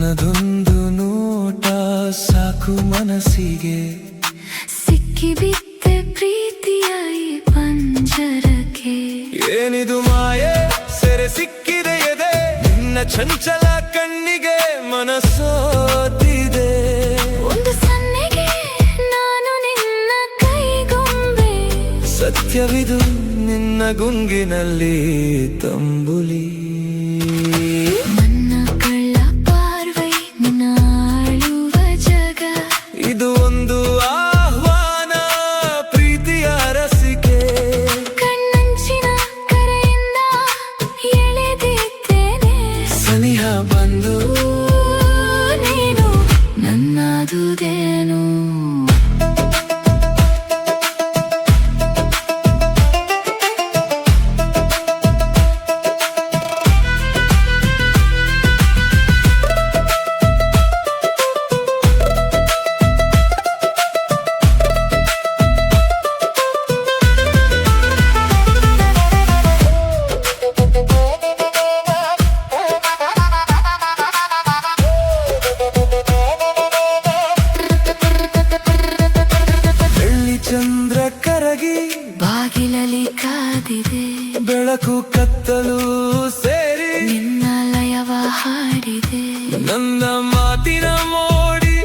ನಿನ್ನದೊಂದು ನೋಟ ಸಾಕು ಮನಸ್ಸಿಗೆ, ಸಿಕ್ಕಿಬಿದ್ದೆ ಪ್ರೀತಿಯ ಈ ಪಂಜರಕ್ಕೆ. ಏನಿದು ಮಾಯೆ ಸೆರೆ ಸಿಕ್ಕಿದೆ ಎದೆ, ನಿನ್ನ ಚಂಚಲ ಕಣ್ಣಿಗೆ ಮನಸ್ಸೋತಿದೆ. ಒಂದು ಸನ್ನೆಗೆ ನಾನು ನಿನ್ನ ಕೈಗೊಂಬೆ, ಸತ್ಯವಿದು ನಿನ್ನ ಗುಂಗಿನಲ್ಲಿ ತಂಬುಲಿ. ನನ್ನ ಕಳ್ಳ ಪಾರ್ವೈ ನಿನ್ನ ಆಳುವ ಜಗ, ಇದು ಒಂದು ಆಹ್ವಾನ ಪ್ರೀತಿಯ ರಸಿಕೆ. ಕಣ್ಣಂಚಿನ ಕರೆಯಿಂದ ಎಳೆದಿದ್ದೇನೆ, ಸನಿಹ ಬಂದು ನೀನು ನನ್ನದುದೇನು. ಚಂದ್ರ ಕರಗಿ ಬಾಗಿಲಲ್ಲಿ ಕಾದಿದೆ, ಬೆಳಕು ಕತ್ತಲು ಸೇರಿ ನಿನ್ನ ಲಯವ ಹಾಡಿದೆ. ನನ್ನ ಮಾತಿನ ಮೋಡಿ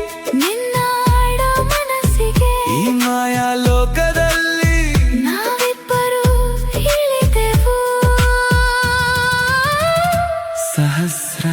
ನಿನ್ನ ಆಡೋ ಮನಸ್ಸಿಗೆ, ಈ ಮಾಯಾ ಲೋಕದಲ್ಲಿ ನಾವಿಬ್ಬರು ಇಳಿದೆವು. ಸಹಸ್ರ